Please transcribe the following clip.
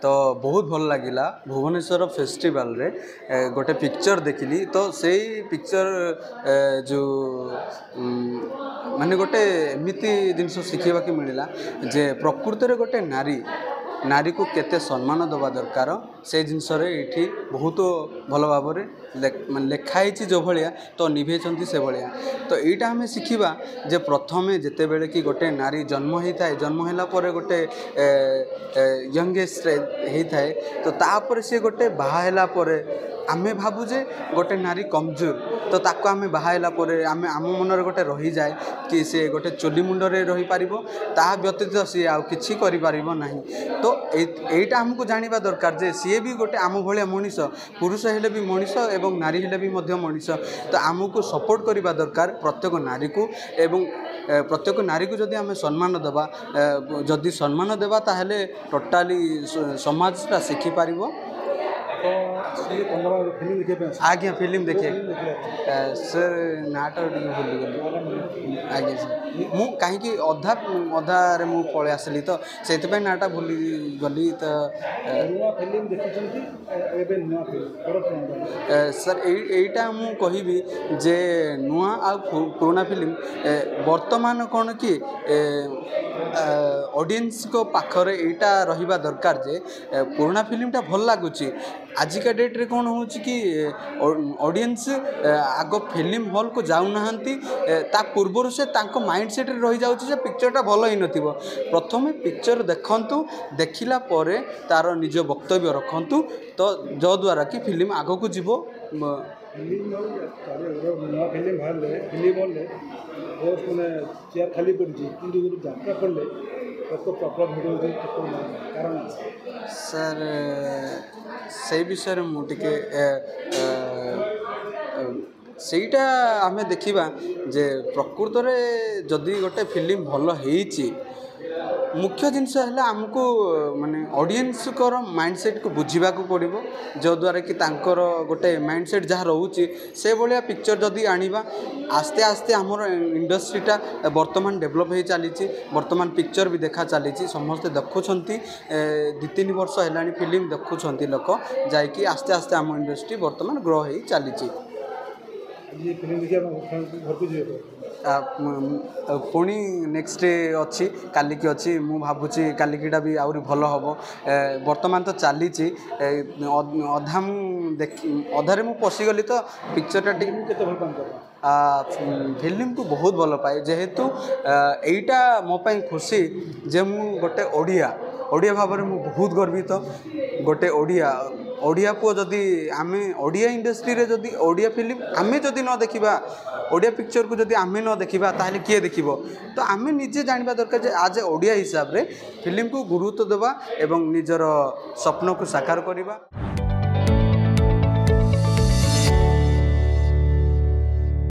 तो बहुत भल लगिला भुवनेश्वर फेस्टिवल रे गोटे पिक्चर देखिली तो से पिक्चर जो माने गोटे एमती जिनस शिखा मिलला जे प्रकृत रे गोटे नारी नारी को केते सम्मान दबा दरकार से जिनसरे ये बहुत भल भाव लेखाई जो भाया तो निभेचंती से भाया तो यहाँ आम शिखा जे प्रथमे जिते बेले कि गोटे नारी जन्म होता है जन्म होला पर गोटे यंग एज होता है तो तापर सी गोटे बाहला आमे भावुजे गोटे नारी कमजोर तो ताको आमे बाहायला परे आमे आम मनरे गोटे रही जाए कि से गोटे चोली मुंडरे रही पारिबो ता व्यतीत सी आ किछि करि पारिबो नाही तो एटा हमको जानिबा दरकार जे सी भी गोटे आम भलिया मनीष पुरुष हेले भी मनीष एवं नारी हेले भी मध्य मनीष तो आमको सपोर्ट करबा दरकार प्रत्येक नारी को एवं प्रत्येक नारी को जदि आम सम्मान देबा जदि सम्मान देबा ताहेले टोटाली समाजटा शिखि पारिबो आज्ञा फिल्म देखिए सर नाटा भूली आज्ञा सर मु कहीं अधा अधारे मु पलि आसली तो से नाटा भूली गली तो सर यहीटा मु कहबी जे नुआ आ पुराना फिल्म वर्तमान कौन कि ऑडियंस को पाखरे एटा रहिबा दरकार जे पुराना फिल्मटा भल लागुची आजिका डेट रे कौन हो कि ऑडियंस आग फिल्म हॉल को जाऊना ता पूर्वर से तांको माइंड सेट रही जाउची जे पिक्चरटा भल ही नथिबो प्रथमे पिक्चर देखंतु देखिला परे तार निज वक्तव्य रखंतु तो जो द्वारा कि फिल्म आग को जीवो फिल्म फिल्म चेयर खाली पड़ी जात्रा पड़े कारण सर से विषय मुझे सेटा आमे देखिबा जे प्रकृत रे जदि गोटे फिल्म भल हेची मुख्य जिनस है आमको माने ऑडियंस को माइंडसेट को बुझा पड़ो जो द्वारा कि तांकर गोटे माइंडसेट जहाँ रोचे से भाया पिक्चर जदि आनिबा आस्ते आस्ते आमर इंडस्ट्रीटा वर्तमान डेभलप हो चली वर्तमान पिक्चर भी देखा चली समस्ते देखुंट 2-3 वर्ष है फिल्म देखुंट लोक जाकि आस्ते आस्ते आम इंडस्ट्री वर्तमान ग्रो हो चली पुणी नेक्स्ट डे अच्छी कालिकी अच्छी मु भावुची कालिकीटा भी आहरी भल हम वर्तमान तो चली अधा अधारे मु पशिगली तो पिक्चरटा फिल्म को बहुत भल पाए जेहेतु एटा मोपाई खुशी जे मु गोटे ओडिया भाव में बहुत गर्वित गोटे ओडिया पुओ जदि आमे ओडिया इंडस्ट्री रे जदि ओडिया फिल्म आमे जदि न देखिबा ओडिया पिक्चर को जदि आमे न देखिबा ताहले किए देखिबो तो आमे निजे जानबा दरकार जे आज ओडिया हिसाब रे फिल्म को गुरुत्व देबा एवं निजर स्वप्न को साकार करिबा।